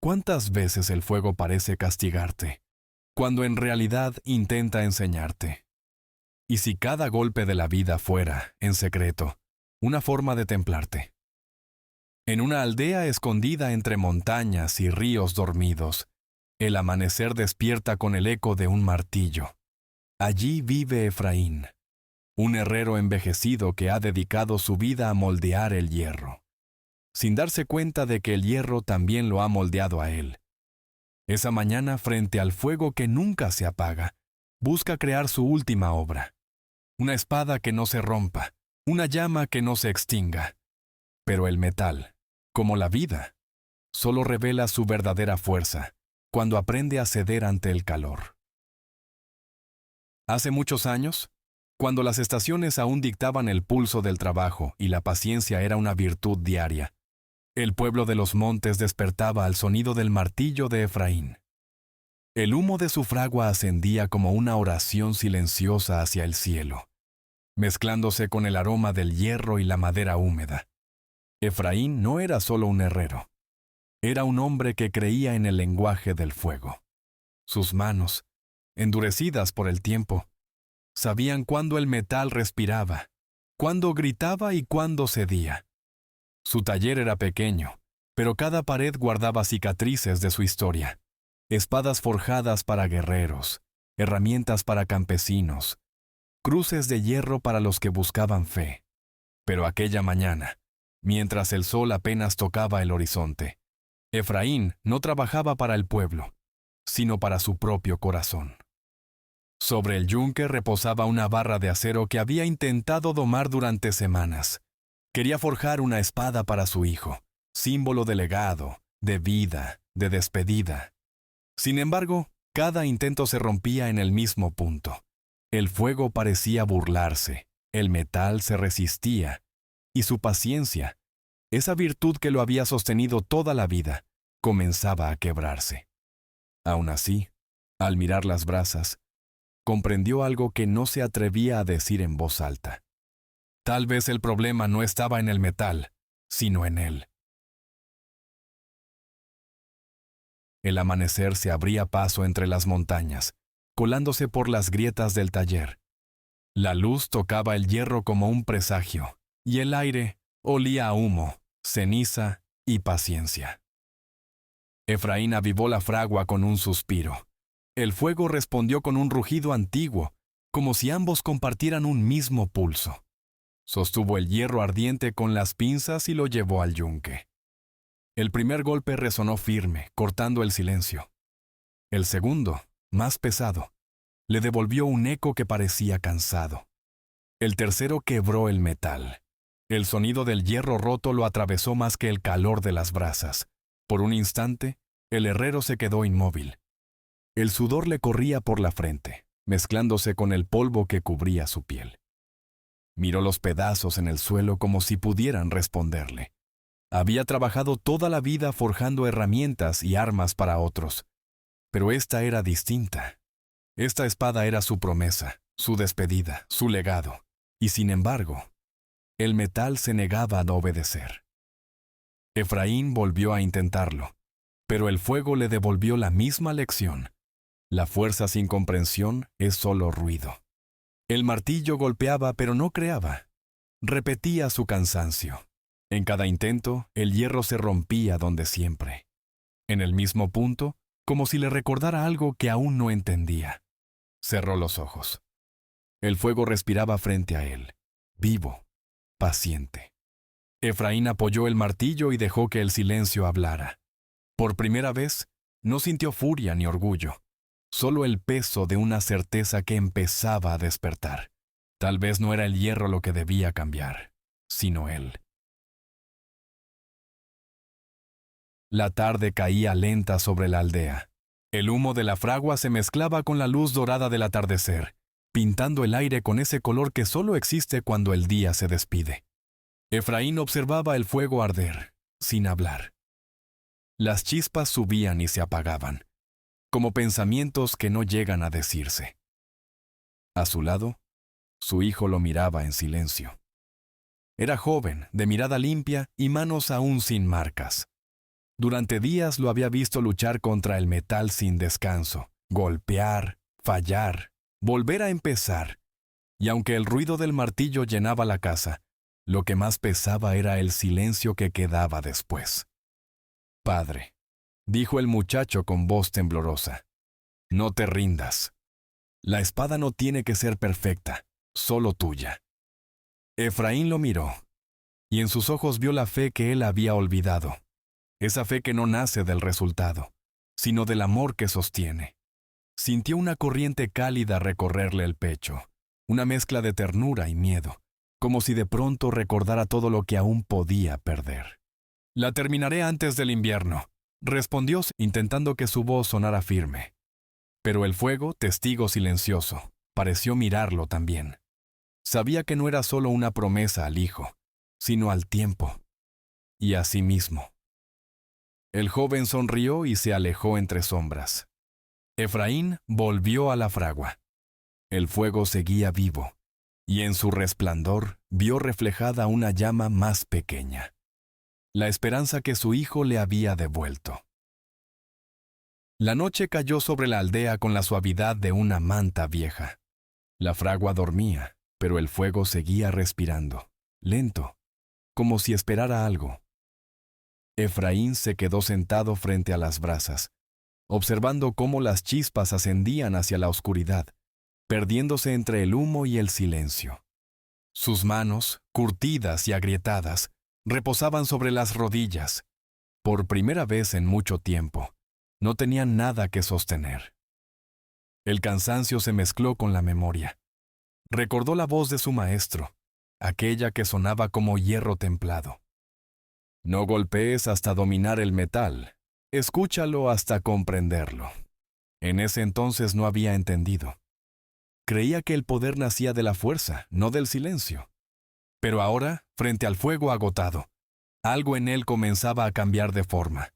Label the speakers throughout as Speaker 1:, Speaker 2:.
Speaker 1: ¿Cuántas veces el fuego parece castigarte, cuando en realidad intenta enseñarte? ¿Y si cada golpe de la vida fuera, en secreto, una forma de templarte? En una aldea escondida entre montañas y ríos dormidos, el amanecer despierta con el eco de un martillo. Allí vive Efraín, un herrero envejecido que ha dedicado su vida a moldear el hierro, sin darse cuenta de que el hierro también lo ha moldeado a él. Esa mañana, frente al fuego que nunca se apaga, busca crear su última obra. Una espada que no se rompa, una llama que no se extinga. Pero el metal, como la vida, solo revela su verdadera fuerza cuando aprende a ceder ante el calor. Hace muchos años, cuando las estaciones aún dictaban el pulso del trabajo y la paciencia era una virtud diaria, el pueblo de los montes despertaba al sonido del martillo de Efraín. El humo de su fragua ascendía como una oración silenciosa hacia el cielo, mezclándose con el aroma del hierro y la madera húmeda. Efraín no era solo un herrero. Era un hombre que creía en el lenguaje del fuego. Sus manos, endurecidas por el tiempo, sabían cuándo el metal respiraba, cuándo gritaba y cuándo cedía. Su taller era pequeño, pero cada pared guardaba cicatrices de su historia. Espadas forjadas para guerreros, herramientas para campesinos, cruces de hierro para los que buscaban fe. Pero aquella mañana, mientras el sol apenas tocaba el horizonte, Efraín no trabajaba para el pueblo, sino para su propio corazón. Sobre el yunque reposaba una barra de acero que había intentado domar durante semanas. Quería forjar una espada para su hijo, símbolo de legado, de vida, de despedida. Sin embargo, cada intento se rompía en el mismo punto. El fuego parecía burlarse, el metal se resistía, y su paciencia, esa virtud que lo había sostenido toda la vida, comenzaba a quebrarse. Aún así, al mirar las brasas, comprendió algo que no se atrevía a decir en voz alta. Tal vez el problema no estaba en el metal, sino en él. El amanecer se abría paso entre las montañas, colándose por las grietas del taller. La luz tocaba el hierro como un presagio, y el aire olía a humo, ceniza y paciencia. Efraín avivó la fragua con un suspiro. El fuego respondió con un rugido antiguo, como si ambos compartieran un mismo pulso. Sostuvo el hierro ardiente con las pinzas y lo llevó al yunque. El primer golpe resonó firme, cortando el silencio. El segundo, más pesado, le devolvió un eco que parecía cansado. El tercero quebró el metal. El sonido del hierro roto lo atravesó más que el calor de las brasas. Por un instante, el herrero se quedó inmóvil. El sudor le corría por la frente, mezclándose con el polvo que cubría su piel. Miró los pedazos en el suelo como si pudieran responderle. Había trabajado toda la vida forjando herramientas y armas para otros, pero esta era distinta. Esta espada era su promesa, su despedida, su legado, y sin embargo, el metal se negaba a obedecer. Efraín volvió a intentarlo, pero el fuego le devolvió la misma lección. La fuerza sin comprensión es solo ruido. El martillo golpeaba pero no creaba. Repetía su cansancio. En cada intento, el hierro se rompía donde siempre. En el mismo punto, como si le recordara algo que aún no entendía. Cerró los ojos. El fuego respiraba frente a él, vivo, paciente. Efraín apoyó el martillo y dejó que el silencio hablara. Por primera vez, no sintió furia ni orgullo, solo el peso de una certeza que empezaba a despertar. Tal vez no era el hierro lo que debía cambiar, sino él. La tarde caía lenta sobre la aldea. El humo de la fragua se mezclaba con la luz dorada del atardecer, pintando el aire con ese color que solo existe cuando el día se despide. Efraín observaba el fuego arder, sin hablar. Las chispas subían y se apagaban, como pensamientos que no llegan a decirse. A su lado, su hijo lo miraba en silencio. Era joven, de mirada limpia y manos aún sin marcas. Durante días lo había visto luchar contra el metal sin descanso, golpear, fallar, volver a empezar. Y aunque el ruido del martillo llenaba la casa, lo que más pesaba era el silencio que quedaba después. «Padre», dijo el muchacho con voz temblorosa, «no te rindas. La espada no tiene que ser perfecta, solo tuya». Efraín lo miró, y en sus ojos vio la fe que él había olvidado. Esa fe que no nace del resultado, sino del amor que sostiene. Sintió una corriente cálida recorrerle el pecho, una mezcla de ternura y miedo, como si de pronto recordara todo lo que aún podía perder. «La terminaré antes del invierno», respondió intentando que su voz sonara firme. Pero el fuego, testigo silencioso, pareció mirarlo también. Sabía que no era solo una promesa al hijo, sino al tiempo, y a sí mismo. El joven sonrió y se alejó entre sombras. Efraín volvió a la fragua. El fuego seguía vivo, y en su resplandor vio reflejada una llama más pequeña. La esperanza que su hijo le había devuelto. La noche cayó sobre la aldea con la suavidad de una manta vieja. La fragua dormía, pero el fuego seguía respirando, lento, como si esperara algo. Efraín se quedó sentado frente a las brasas, observando cómo las chispas ascendían hacia la oscuridad, perdiéndose entre el humo y el silencio. Sus manos, curtidas y agrietadas, reposaban sobre las rodillas. Por primera vez en mucho tiempo, no tenían nada que sostener. El cansancio se mezcló con la memoria. Recordó la voz de su maestro, aquella que sonaba como hierro templado. «No golpees hasta dominar el metal, escúchalo hasta comprenderlo». En ese entonces no había entendido. Creía que el poder nacía de la fuerza, no del silencio. Pero ahora, frente al fuego agotado, algo en él comenzaba a cambiar de forma,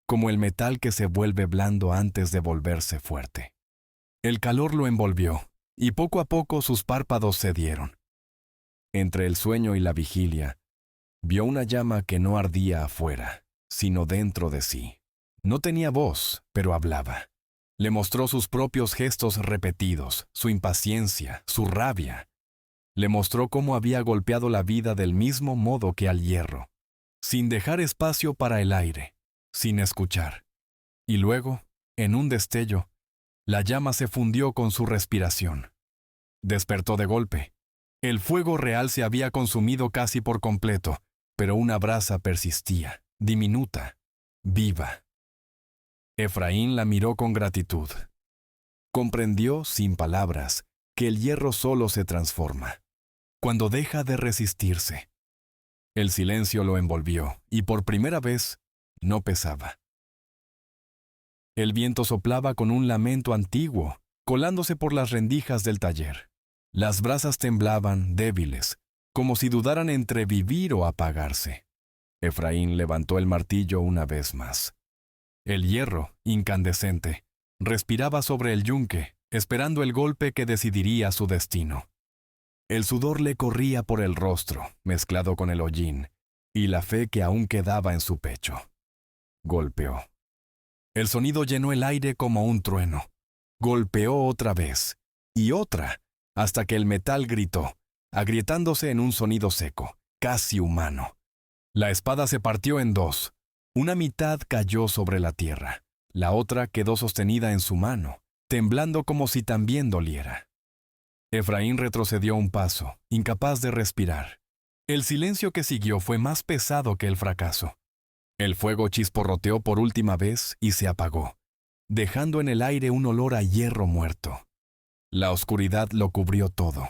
Speaker 1: como el metal que se vuelve blando antes de volverse fuerte. El calor lo envolvió, y poco a poco sus párpados cedieron. Entre el sueño y la vigilia, vio una llama que no ardía afuera, sino dentro de sí. No tenía voz, pero hablaba. Le mostró sus propios gestos repetidos, su impaciencia, su rabia. Le mostró cómo había golpeado la vida del mismo modo que al hierro, sin dejar espacio para el aire, sin escuchar. Y luego, en un destello, la llama se fundió con su respiración. Despertó de golpe. El fuego real se había consumido casi por completo, pero una brasa persistía, diminuta, viva. Efraín la miró con gratitud. Comprendió, sin palabras, que el hierro solo se transforma cuando deja de resistirse. El silencio lo envolvió, y por primera vez, no pesaba. El viento soplaba con un lamento antiguo, colándose por las rendijas del taller. Las brasas temblaban, débiles, como si dudaran entre vivir o apagarse. Efraín levantó el martillo una vez más. El hierro, incandescente, respiraba sobre el yunque, esperando el golpe que decidiría su destino. El sudor le corría por el rostro, mezclado con el hollín, y la fe que aún quedaba en su pecho. Golpeó. El sonido llenó el aire como un trueno. Golpeó otra vez, y otra, hasta que el metal gritó, agrietándose en un sonido seco, casi humano. La espada se partió en dos. Una mitad cayó sobre la tierra. La otra quedó sostenida en su mano, temblando como si también doliera. Efraín retrocedió un paso, incapaz de respirar. El silencio que siguió fue más pesado que el fracaso. El fuego chisporroteó por última vez y se apagó, dejando en el aire un olor a hierro muerto. La oscuridad lo cubrió todo.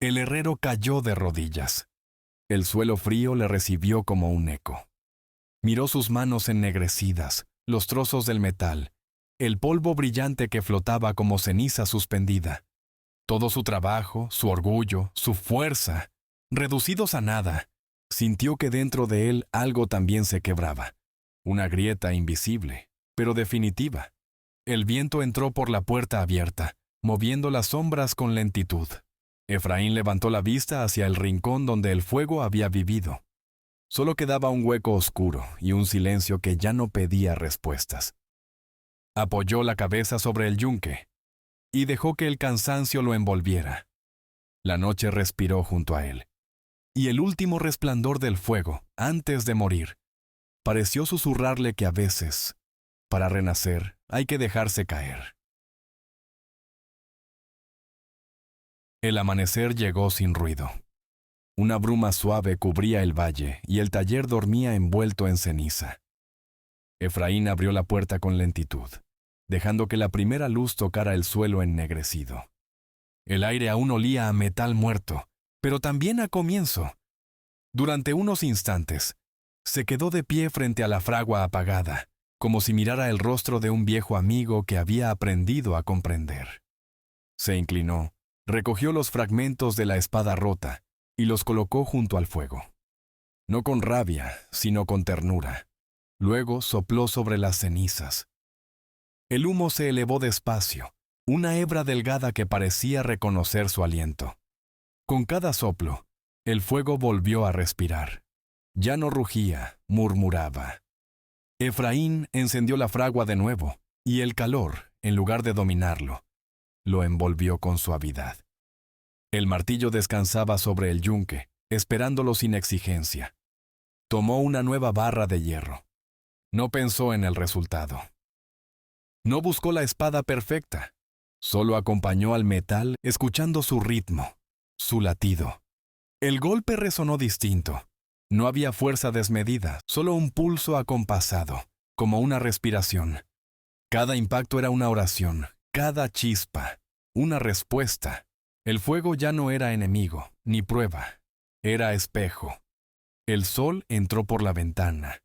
Speaker 1: El herrero cayó de rodillas. El suelo frío le recibió como un eco. Miró sus manos ennegrecidas, los trozos del metal, el polvo brillante que flotaba como ceniza suspendida. Todo su trabajo, su orgullo, su fuerza, reducidos a nada, sintió que dentro de él algo también se quebraba. Una grieta invisible, pero definitiva. El viento entró por la puerta abierta, moviendo las sombras con lentitud. Efraín levantó la vista hacia el rincón donde el fuego había vivido. Solo quedaba un hueco oscuro y un silencio que ya no pedía respuestas. Apoyó la cabeza sobre el yunque y dejó que el cansancio lo envolviera. La noche respiró junto a él, y el último resplandor del fuego, antes de morir, pareció susurrarle que a veces, para renacer, hay que dejarse caer. El amanecer llegó sin ruido. Una bruma suave cubría el valle y el taller dormía envuelto en ceniza. Efraín abrió la puerta con lentitud, dejando que la primera luz tocara el suelo ennegrecido. El aire aún olía a metal muerto, pero también a comienzo. Durante unos instantes, se quedó de pie frente a la fragua apagada, como si mirara el rostro de un viejo amigo que había aprendido a comprender. Se inclinó, recogió los fragmentos de la espada rota y los colocó junto al fuego. No con rabia, sino con ternura. Luego sopló sobre las cenizas. El humo se elevó despacio, una hebra delgada que parecía reconocer su aliento. Con cada soplo, el fuego volvió a respirar. Ya no rugía, murmuraba. Efraín encendió la fragua de nuevo, y el calor, en lugar de dominarlo, lo envolvió con suavidad. El martillo descansaba sobre el yunque, esperándolo sin exigencia. Tomó una nueva barra de hierro. No pensó en el resultado. No buscó la espada perfecta. Solo acompañó al metal escuchando su ritmo, su latido. El golpe resonó distinto. No había fuerza desmedida, solo un pulso acompasado, como una respiración. Cada impacto era una oración, cada chispa, una respuesta. El fuego ya no era enemigo, ni prueba. Era espejo. El sol entró por la ventana,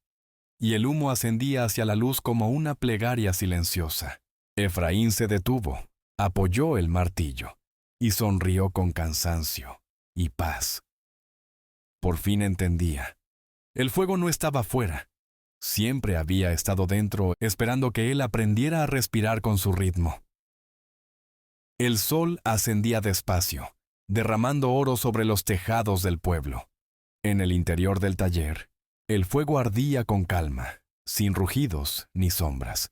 Speaker 1: y el humo ascendía hacia la luz como una plegaria silenciosa. Efraín se detuvo, apoyó el martillo, y sonrió con cansancio y paz. Por fin entendía. El fuego no estaba fuera. Siempre había estado dentro, esperando que él aprendiera a respirar con su ritmo. El sol ascendía despacio, derramando oro sobre los tejados del pueblo. En el interior del taller, el fuego ardía con calma, sin rugidos ni sombras.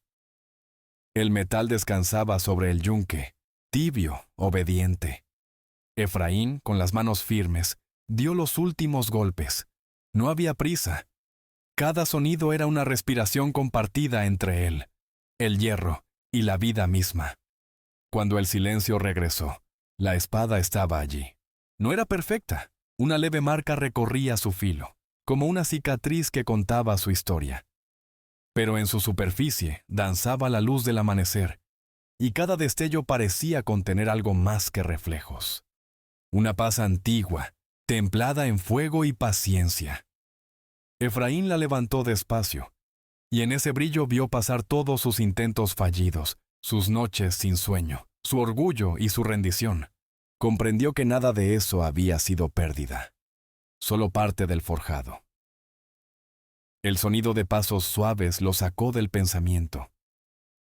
Speaker 1: El metal descansaba sobre el yunque, tibio, obediente. Efraín, con las manos firmes, dio los últimos golpes. No había prisa. Cada sonido era una respiración compartida entre él, el hierro y la vida misma. Cuando el silencio regresó, la espada estaba allí. No era perfecta. Una leve marca recorría su filo, como una cicatriz que contaba su historia. Pero en su superficie danzaba la luz del amanecer, y cada destello parecía contener algo más que reflejos. Una paz antigua, templada en fuego y paciencia. Efraín la levantó despacio, y en ese brillo vio pasar todos sus intentos fallidos, sus noches sin sueño, su orgullo y su rendición. Comprendió que nada de eso había sido pérdida, solo parte del forjado. El sonido de pasos suaves lo sacó del pensamiento.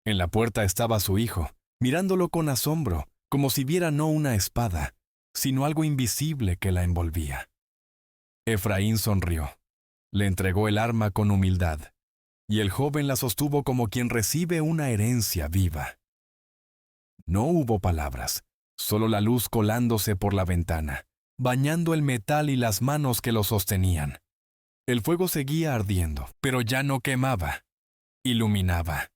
Speaker 1: En la puerta estaba su hijo, mirándolo con asombro, como si viera no una espada, sino algo invisible que la envolvía. Efraín sonrió, le entregó el arma con humildad, y el joven la sostuvo como quien recibe una herencia viva. No hubo palabras, solo la luz colándose por la ventana, bañando el metal y las manos que lo sostenían. El fuego seguía ardiendo, pero ya no quemaba, iluminaba.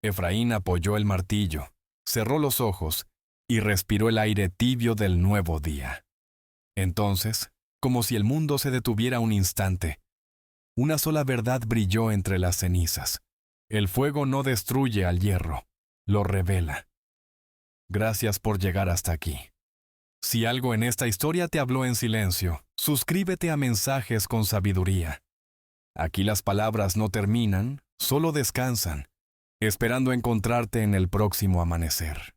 Speaker 1: Efraín apoyó el martillo, cerró los ojos y respiró el aire tibio del nuevo día. Entonces, como si el mundo se detuviera un instante, una sola verdad brilló entre las cenizas. El fuego no destruye al hierro, lo revela. Gracias por llegar hasta aquí. Si algo en esta historia te habló en silencio, suscríbete a Mensajes con Sabiduría. Aquí las palabras no terminan, solo descansan, esperando encontrarte en el próximo amanecer.